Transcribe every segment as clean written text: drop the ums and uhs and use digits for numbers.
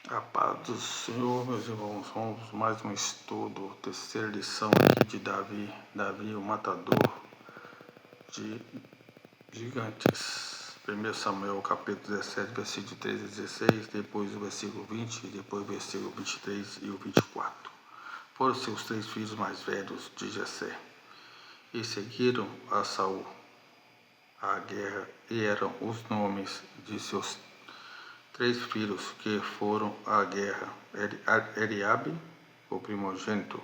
A paz do Senhor, meus irmãos, vamos mais um estudo, terceira lição aqui de Davi, o matador de gigantes. 1 Samuel capítulo 17, versículo 13 a 16, depois o versículo 20, e depois o versículo 23 e o 24. Foram seus 3 filhos mais velhos de Jessé, e seguiram a Saul à guerra, e eram os nomes de seus 3 filhos que foram à guerra: Eliabe, o primogênito,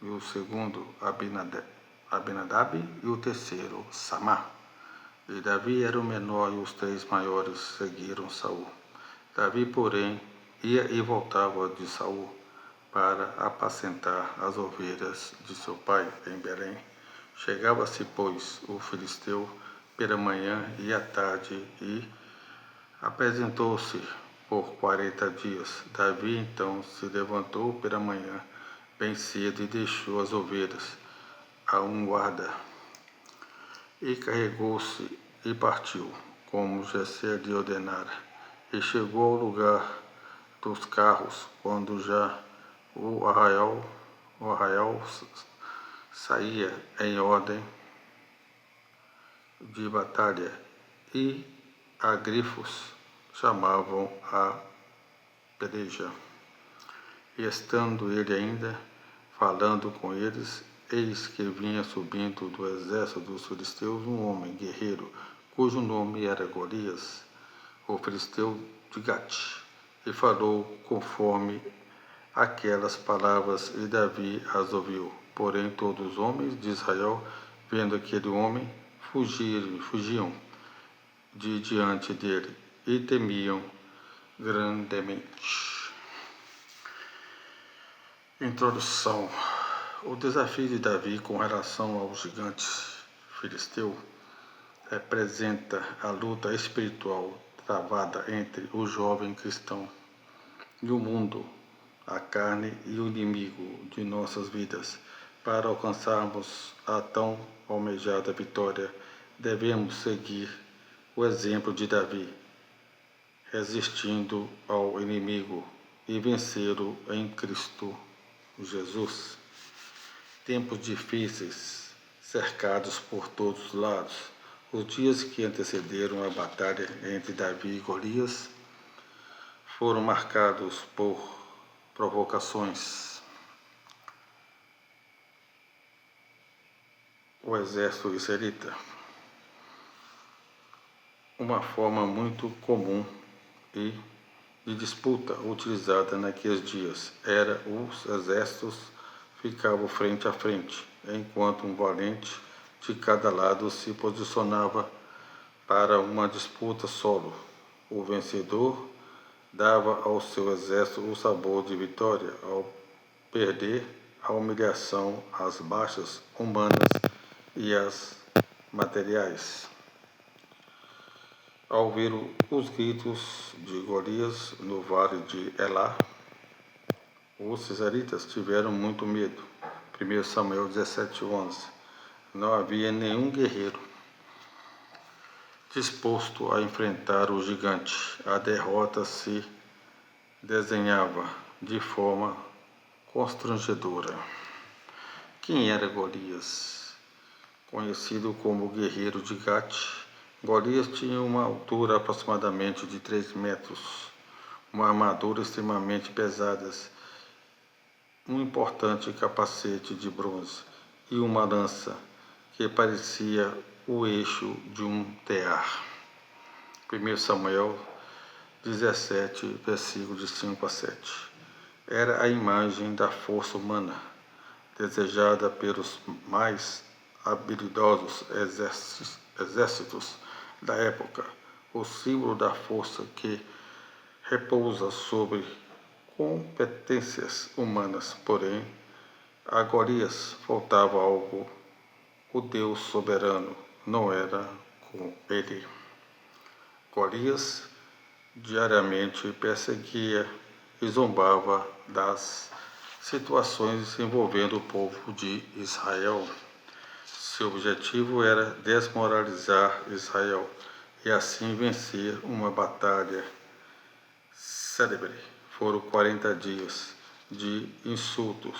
e o segundo Abinadab, e o terceiro Samá. E Davi era o menor, e os 3 maiores seguiram Saul. Davi, porém, ia e voltava de Saul para apacentar as ovelhas de seu pai em Belém. Chegava-se, pois, o filisteu pela manhã e à tarde, e apresentou-se por 40 dias. Davi então se levantou pela manhã bem cedo e deixou as ovelhas a um guarda, e carregou-se e partiu, como Jessé lhe ordenara. E chegou ao lugar dos carros, quando já o arraial saía em ordem de batalha, e a grifos chamavam a peleja. E estando ele ainda falando com eles, eis que vinha subindo do exército dos filisteus um homem guerreiro, cujo nome era Golias, o filisteu de Gate, e falou conforme aquelas palavras, e Davi as ouviu. Porém todos os homens de Israel, vendo aquele homem, fugiam de diante dele, e temiam grandemente. Introdução. O desafio de Davi com relação aos gigantes filisteu representa a luta espiritual travada entre o jovem cristão e o mundo, a carne e o inimigo de nossas vidas. Para alcançarmos a tão almejada vitória, devemos seguir o exemplo de Davi, resistindo ao inimigo e vencê-lo em Cristo Jesus. Tempos difíceis, cercados por todos os lados. Os dias que antecederam a batalha entre Davi e Golias foram marcados por provocações. O exército israelita, uma forma muito comum e de disputa utilizada naqueles dias, era os exércitos ficavam frente a frente, enquanto um valente de cada lado se posicionava para uma disputa solo. O vencedor dava ao seu exército o sabor de vitória ao perder a humilhação, as baixas humanas e as materiais. Ao ouvir os gritos de Golias no vale de Elá, os israelitas tiveram muito medo. 1 Samuel 17:11. Não havia nenhum guerreiro disposto a enfrentar o gigante. A derrota se desenhava de forma constrangedora. Quem era Golias? Conhecido como guerreiro de Gate, Golias tinha uma altura aproximadamente de 3 metros, uma armadura extremamente pesada, um importante capacete de bronze e uma lança que parecia o eixo de um tear. 1 Samuel 17, versículos de 5 a 7. Era a imagem da força humana, desejada pelos mais habilidosos exércitos da época, o símbolo da força que repousa sobre competências humanas. Porém, a Golias faltava algo. O Deus soberano não era com ele. Golias diariamente perseguia e zombava das situações envolvendo o povo de Israel. Seu objetivo era desmoralizar Israel e assim vencer uma batalha célebre Foram 40 dias de insultos,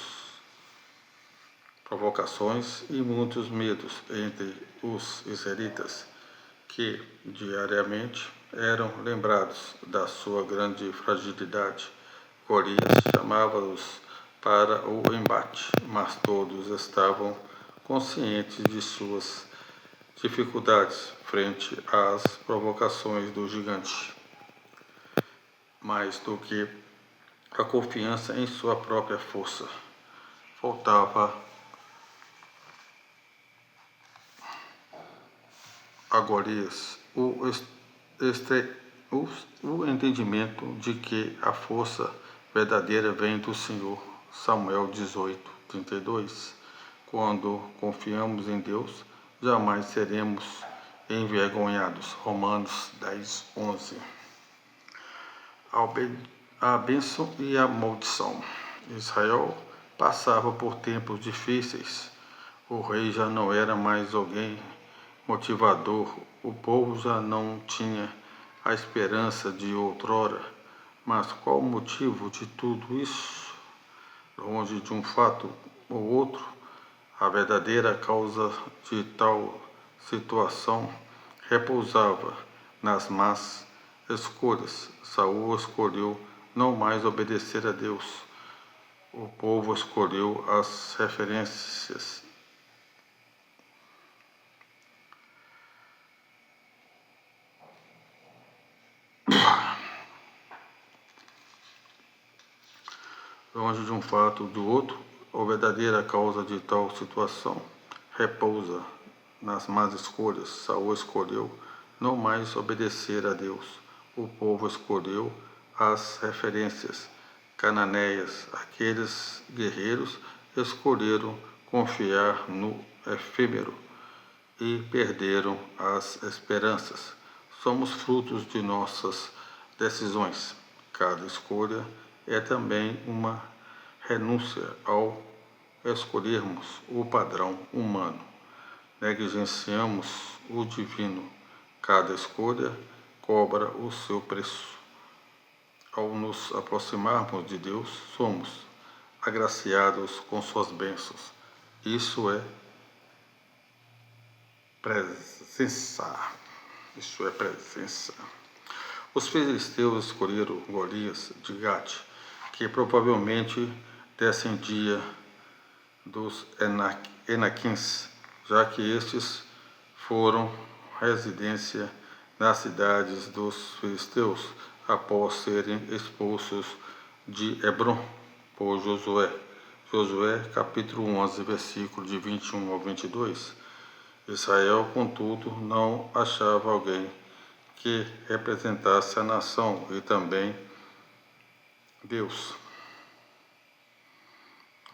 provocações e muitos medos entre os israelitas, que diariamente eram lembrados da sua grande fragilidade. Golias chamava-os para o embate, mas todos estavam conscientes de suas dificuldades frente às provocações do gigante. Mais do que a confiança em sua própria força, faltava a Golias o entendimento de que a força verdadeira vem do Senhor. Samuel 18:32. Quando confiamos em Deus, jamais seremos envergonhados. Romanos 10:11. A bênção e a maldição. Israel passava por tempos difíceis. O rei já não era mais alguém motivador. O povo já não tinha a esperança de outrora. Mas qual o motivo de tudo isso? Longe de um fato ou outro, a verdadeira causa de tal situação repousava nas más escolhas. Saul escolheu não mais obedecer a Deus. O povo escolheu as referências. Longe de um fato ou do outro, a verdadeira causa de tal situação repousa nas más escolhas. Saul escolheu não mais obedecer a Deus. O povo escolheu as referências cananeias. Aqueles guerreiros escolheram confiar no efêmero e perderam as esperanças. Somos frutos de nossas decisões. Cada escolha é também uma renúncia ao escolhermos o padrão humano. Negligenciamos o divino. Cada escolha cobra o seu preço. Ao nos aproximarmos de Deus, somos agraciados com suas bênçãos. Isso é presença. Isso é presença. Os filisteus escolheram Golias de Gate, que provavelmente descendia dos Enaquins, já que estes foram residência nas cidades dos filisteus após serem expulsos de Hebron por Josué. Josué capítulo 11, versículo de 21 ao 22. Israel, contudo, não achava alguém que representasse a nação e também Deus.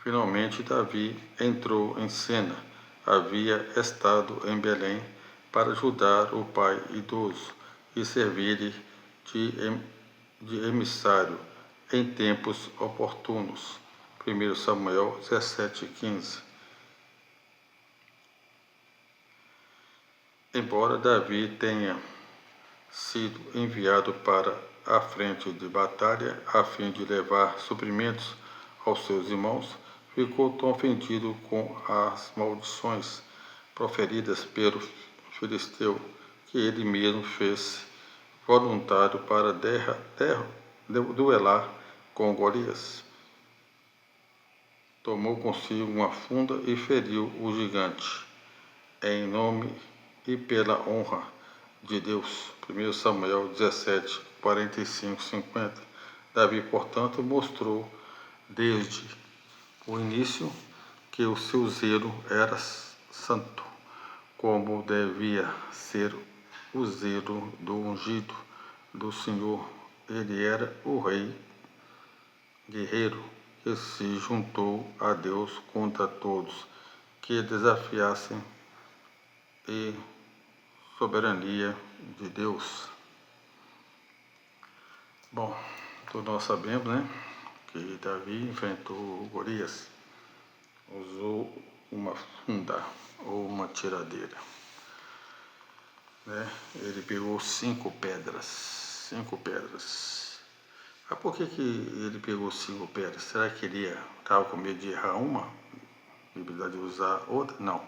Finalmente, Davi entrou em cena. Havia estado em Belém para ajudar o pai idoso e servir-lhe de emissário em tempos oportunos. 1 Samuel 17:15. Embora Davi tenha sido enviado para a frente de batalha a fim de levar suprimentos aos seus irmãos, ficou tão ofendido com as maldições proferidas pelo filisteu que ele mesmo fez voluntário para duelar com Golias. Tomou consigo uma funda e feriu o gigante, em nome e pela honra de Deus. 1 Samuel 17, 45, 50. Davi, portanto, mostrou desde o início que o seu zelo era santo, como devia ser o zelo do ungido do Senhor. Ele era o rei guerreiro que se juntou a Deus contra todos que desafiassem a soberania de Deus. Bom, todos nós sabemos, né, que Davi enfrentou Golias, usou uma funda ou uma tiradeira, né? Ele pegou 5 pedras, Mas por que ele pegou 5 pedras? Será que ele estava com medo de errar uma? E de usar outra? Não.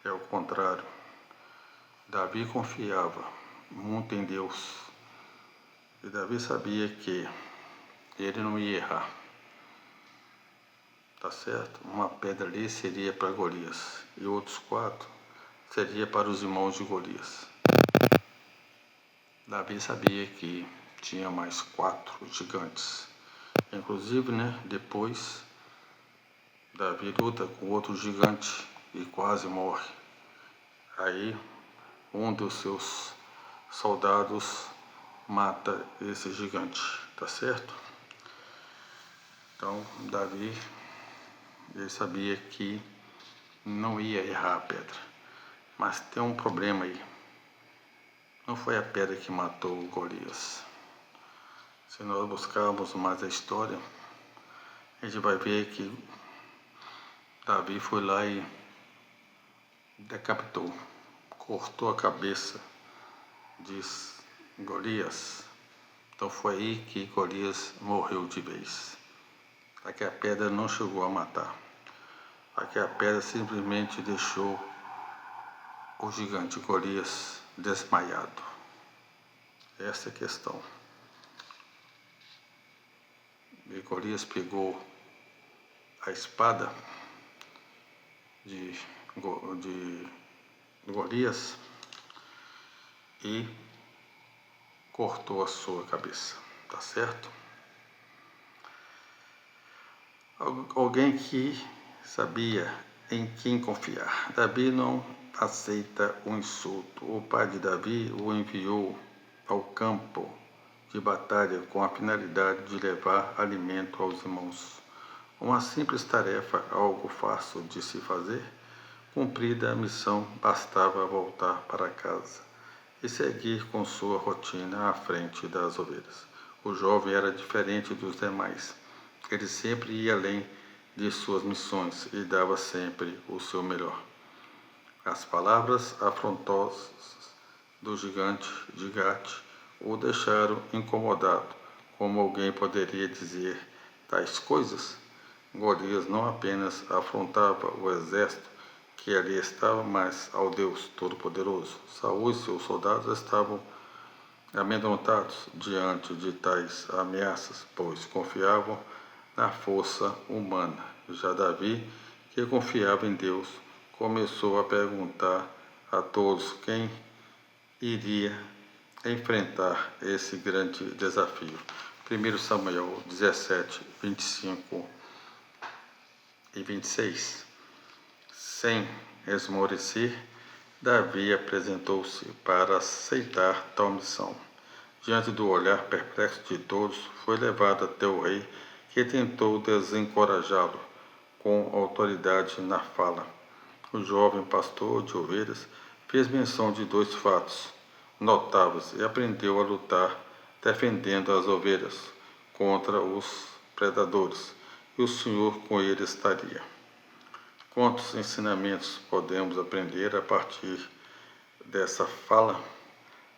É o contrário. Davi confiava muito em Deus. E Davi sabia que ele não ia errar. Tá certo? Uma pedra ali seria para Golias. E outros 4 seria para os irmãos de Golias. Davi sabia que tinha mais 4 gigantes. Inclusive, depois Davi luta com outro gigante e quase morre. Aí um dos seus soldados mata esse gigante, tá certo? Então Davi, ele sabia que não ia errar a pedra. Mas tem um problema aí. Não foi a pedra que matou Golias. Se nós buscarmos mais a história, a gente vai ver que Davi foi lá e decapitou, cortou a cabeça de Golias. Então foi aí que Golias morreu de vez. Aqui a pedra não chegou a matar. Aqui a pedra simplesmente deixou o gigante Golias desmaiado. Essa é a questão. E Golias pegou a espada de Golias e cortou a sua cabeça, tá certo? Alguém que sabia em quem confiar. Davi não aceita o insulto. O pai de Davi o enviou ao campo de batalha com a finalidade de levar alimento aos irmãos. Uma simples tarefa, algo fácil de se fazer. Cumprida a missão, bastava voltar para casa e seguir com sua rotina à frente das ovelhas. O jovem era diferente dos demais. Ele sempre ia além de suas missões e dava sempre o seu melhor. As palavras afrontosas do gigante de Gate o deixaram incomodado. Como alguém poderia dizer tais coisas? Golias não apenas afrontava o exército que ali estava, mas ao Deus Todo-Poderoso. Saul e seus soldados estavam amedrontados diante de tais ameaças, pois confiavam na força humana. Já Davi, que confiava em Deus, começou a perguntar a todos quem iria enfrentar esse grande desafio. 1 Samuel 17, 25 e 26. Sem esmorecer, Davi apresentou-se para aceitar tal missão. Diante do olhar perplexo de todos, foi levado até o rei, que tentou desencorajá-lo com autoridade na fala. O jovem pastor de ovelhas fez menção de 2 fatos notáveis e aprendeu a lutar defendendo as ovelhas contra os predadores, e o Senhor com ele estaria. Quantos ensinamentos podemos aprender a partir dessa fala?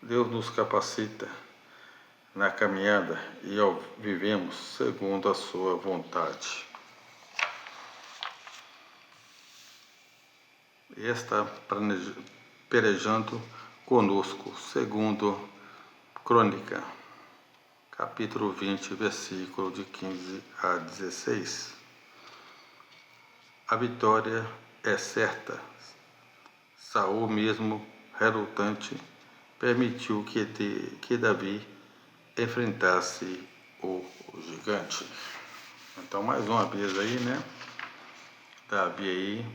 Deus nos capacita na caminhada e vivemos segundo a sua vontade. E está pelejando conosco, segundo Crônica, capítulo 20, versículo de 15 a 16. A vitória é certa. Saul, mesmo relutante, permitiu que Davi enfrentasse o gigante. Então, mais uma vez aí, Davi aí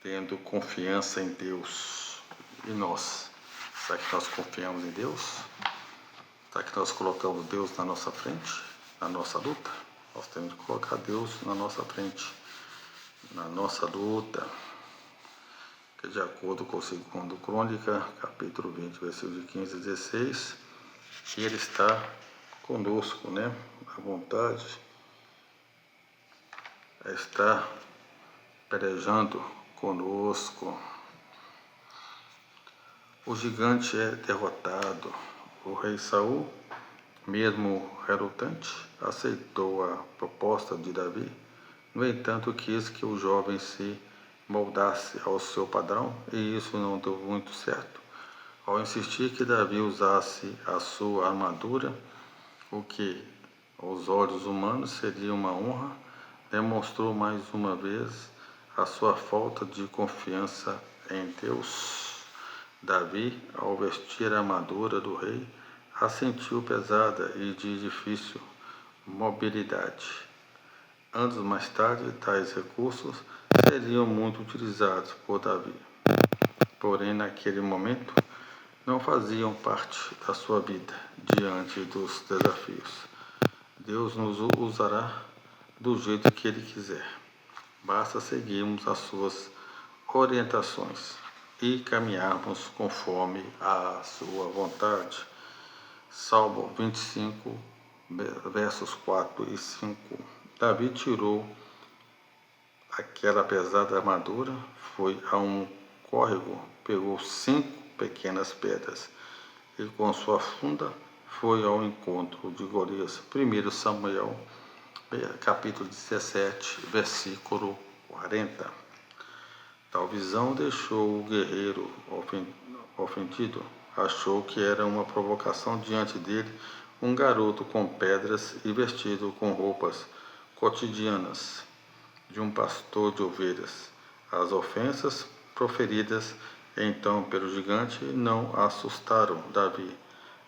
tendo confiança em Deus. E nós? Será que nós confiamos em Deus? Será que nós colocamos Deus na nossa frente, na nossa luta? Nós temos que colocar Deus na nossa frente, na nossa luta. Que de acordo com o 2 Crônica, capítulo 20, versículo de 15 a 16, Ele está conosco, à vontade, está pelejando conosco. O gigante é derrotado. O rei Saul Mesmo relutante, aceitou a proposta de Davi. No entanto, quis que o jovem se moldasse ao seu padrão, e isso não deu muito certo. Ao insistir que Davi usasse a sua armadura, o que aos olhos humanos seria uma honra, demonstrou mais uma vez a sua falta de confiança em Deus. Davi, ao vestir a armadura do rei, a sentiu pesada e de difícil mobilidade. Anos mais tarde, tais recursos seriam muito utilizados por Davi. Porém, naquele momento, não faziam parte da sua vida diante dos desafios. Deus nos usará do jeito que Ele quiser. Basta seguirmos as suas orientações e caminharmos conforme a sua vontade. Salmo 25, versos 4 e 5. Davi tirou aquela pesada armadura, foi a um córrego, pegou 5 pequenas pedras e com sua funda foi ao encontro de Golias. 1 Samuel, capítulo 17, versículo 40. Tal visão deixou o guerreiro ofendido. Achou que era uma provocação diante dele um garoto com pedras e vestido com roupas cotidianas de um pastor de ovelhas. As ofensas proferidas então pelo gigante não assustaram Davi,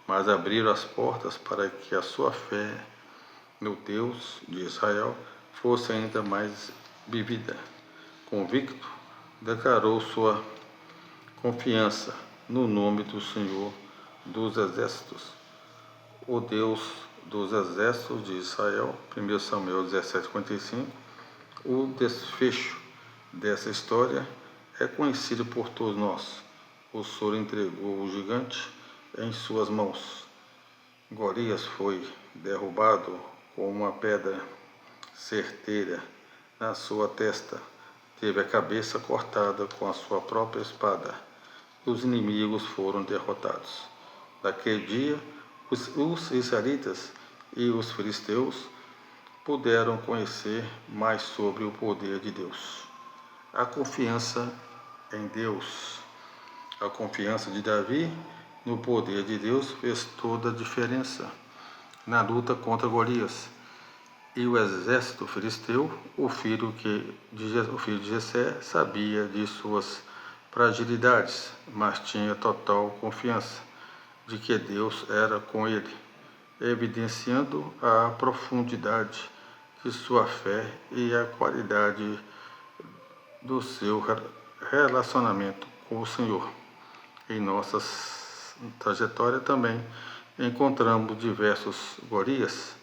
mas abriram as portas para que a sua fé no Deus de Israel fosse ainda mais vivida. Convicto, declarou sua confiança no nome do Senhor dos Exércitos, o Deus dos Exércitos de Israel. 1 Samuel 17:55. O desfecho dessa história é conhecido por todos nós. O Senhor entregou o gigante em suas mãos. Golias foi derrubado com uma pedra certeira na sua testa. Teve a cabeça cortada com a sua própria espada. Os inimigos foram derrotados. Naquele dia, os israelitas e os filisteus puderam conhecer mais sobre o poder de Deus. A confiança em Deus. A confiança de Davi no poder de Deus fez toda a diferença na luta contra Golias. E o exército filisteu, o filho de Jessé, sabia de suas fragilidades, mas tinha total confiança de que Deus era com ele, evidenciando a profundidade de sua fé e a qualidade do seu relacionamento com o Senhor. Em nossa trajetória também encontramos diversos Golias.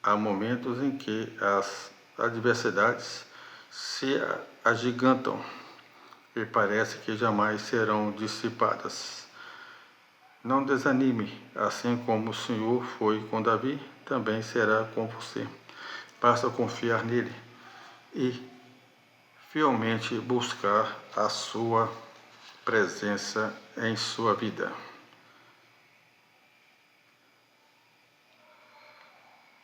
Há momentos em que as adversidades se agigantam e parece que jamais serão dissipadas. Não desanime, assim como o Senhor foi com Davi, também será com você. Basta confiar nele e fielmente buscar a sua presença em sua vida.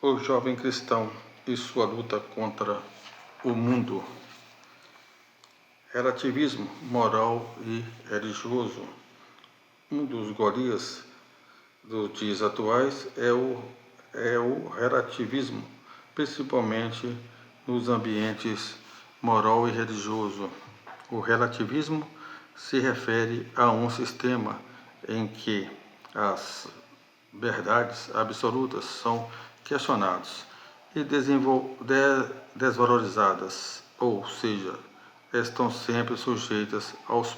O jovem cristão e sua luta contra o mundo. Relativismo moral e religioso. Um dos Golias dos dias atuais é o relativismo, principalmente nos ambientes moral e religioso. O relativismo se refere a um sistema em que as verdades absolutas são questionadas e desvalorizadas, ou seja, estão sempre sujeitas aos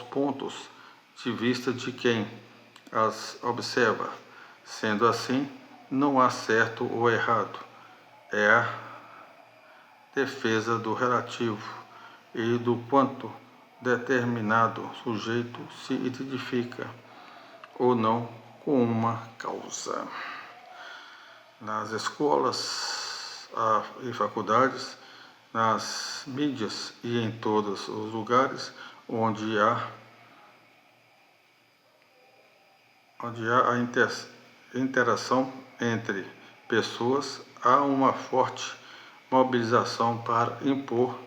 pontos de vista de quem as observa. Sendo assim, não há certo ou errado. É a defesa do relativo e do quanto determinado sujeito se identifica ou não com uma causa. Nas escolas e faculdades, nas mídias e em todos os lugares onde há a interação entre pessoas, há uma forte mobilização para impor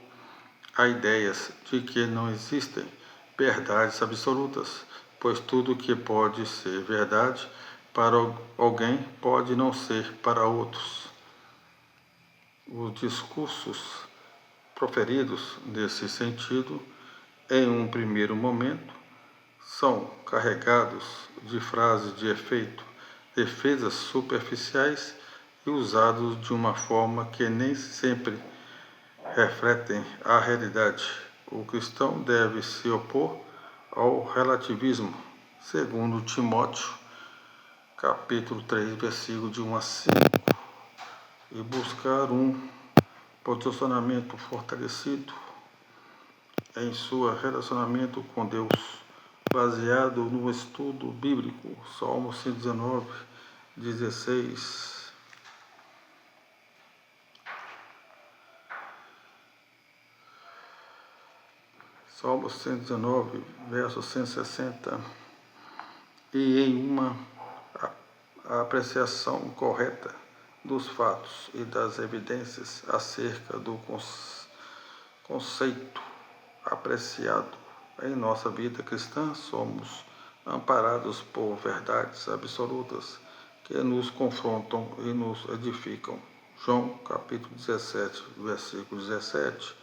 a ideias de que não existem verdades absolutas, pois tudo que pode ser verdade para alguém pode não ser para outros. Os discursos proferidos nesse sentido, em um primeiro momento, são carregados de frases de efeito, defesas superficiais e usados de uma forma que nem sempre refletem a realidade. O cristão deve se opor ao relativismo, segundo Timóteo, capítulo 3, versículo de 1 a 5, e buscar um posicionamento fortalecido em seu relacionamento com Deus, baseado no estudo bíblico. Salmo 119, 16. Salmo 119, verso 160. E em uma apreciação correta dos fatos e das evidências acerca do conceito apreciado em nossa vida cristã, somos amparados por verdades absolutas que nos confrontam e nos edificam. João capítulo 17, versículo 17,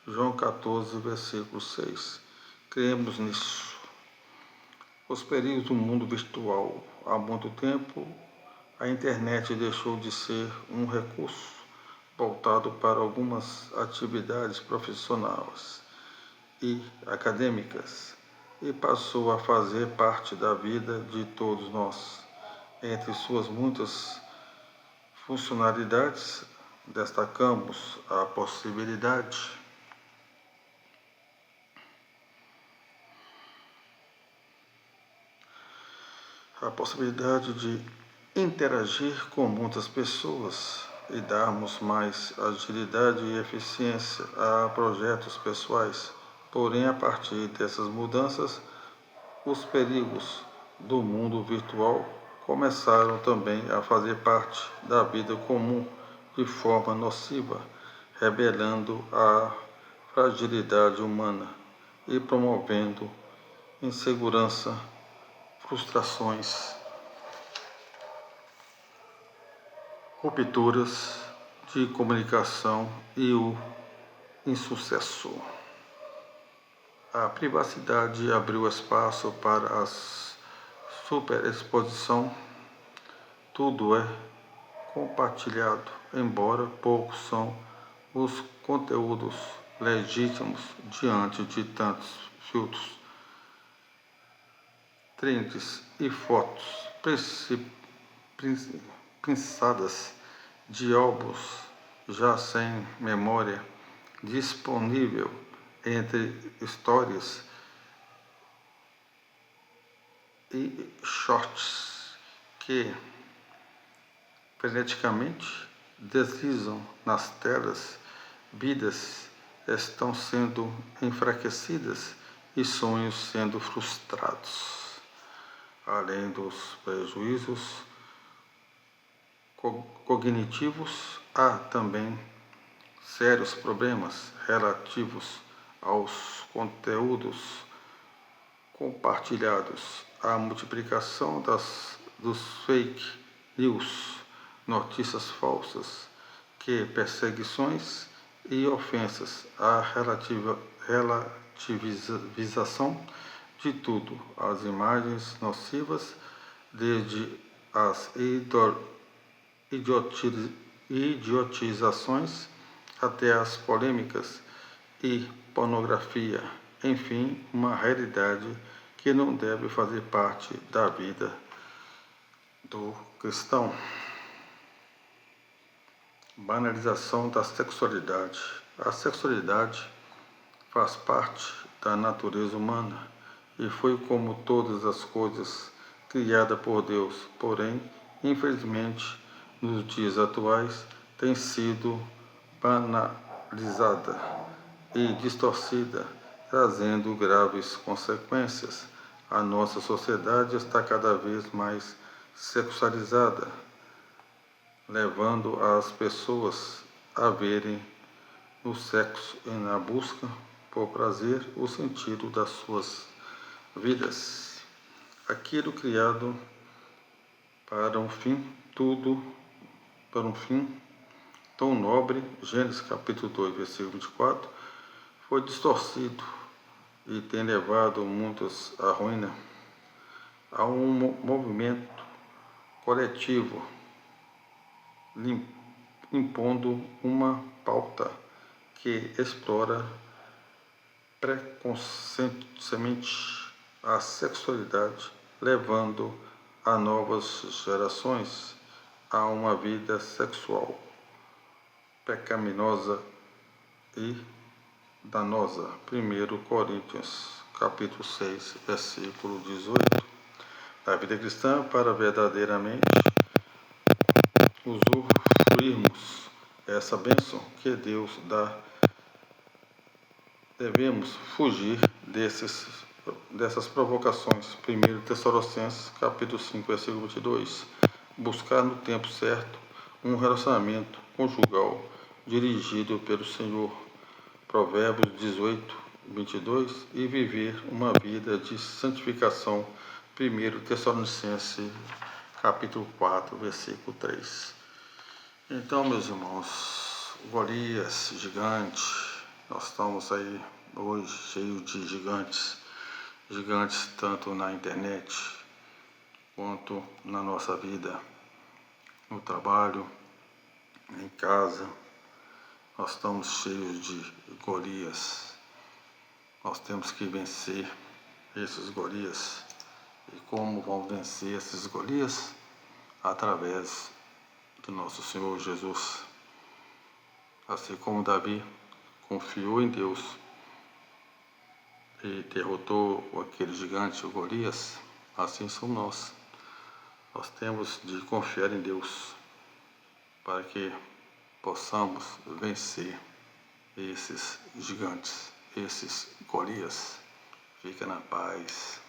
João 14, versículo 6. Cremos nisso. Os perigos do mundo virtual. Há muito tempo, a internet deixou de ser um recurso voltado para algumas atividades profissionais e acadêmicas e passou a fazer parte da vida de todos nós. Entre suas muitas funcionalidades, destacamos a possibilidade de interagir com muitas pessoas e darmos mais agilidade e eficiência a projetos pessoais. Porém, a partir dessas mudanças, os perigos do mundo virtual começaram também a fazer parte da vida comum de forma nociva, revelando a fragilidade humana e promovendo insegurança, frustrações, rupturas de comunicação e o insucesso. A privacidade abriu espaço para a superexposição. Tudo é compartilhado, embora poucos são os conteúdos legítimos diante de tantos filtros, trends e fotos pinçadas de álbuns já sem memória disponível entre histórias e shorts que freneticamente deslizam nas telas. Vidas estão sendo enfraquecidas e sonhos sendo frustrados. Além dos prejuízos cognitivos, há também sérios problemas relativos aos conteúdos compartilhados, a multiplicação dos fake news, notícias falsas, que perseguições e ofensas, a relativização de tudo, as imagens nocivas, desde as idiotizações até as polêmicas e pornografia, enfim, uma realidade que não deve fazer parte da vida do cristão. Banalização da sexualidade. A sexualidade faz parte da natureza humana e foi, como todas as coisas, criada por Deus, porém, infelizmente, nos dias atuais, tem sido banalizada e distorcida, trazendo graves consequências. A nossa sociedade está cada vez mais sexualizada, levando as pessoas a verem no sexo e na busca por prazer o sentido das suas vidas. Aquilo criado para um fim, tudo para um fim tão nobre, Gênesis capítulo 2, versículo 24, foi distorcido e tem levado muitos à ruína. Há um movimento coletivo impondo uma pauta que explora preconceituosamente a sexualidade, levando a novas gerações a uma vida sexual pecaminosa e danosa. 1 Coríntios, capítulo 6, versículo 18. A vida cristã, para verdadeiramente usufruirmos essa bênção que Deus dá, devemos fugir dessas provocações. 1 Tessalonicenses, capítulo 5, versículo 22. Buscar no tempo certo um relacionamento conjugal dirigido pelo Senhor. Provérbios 18, 22. E viver uma vida de santificação. 1 Tessalonicenses, capítulo 4, versículo 3. Então, meus irmãos, Golias, gigante, nós estamos aí hoje cheios de gigantes, gigantes tanto na internet quanto na nossa vida, no trabalho, em casa. Nós estamos cheios de Golias. Nós temos que vencer esses Golias. E como vamos vencer esses Golias? Através do nosso Senhor Jesus. Assim como Davi confiou em Deus e derrotou aquele gigante, o Golias, assim somos nós. Nós temos de confiar em Deus para que possamos vencer esses gigantes, esses Golias. Fica na paz.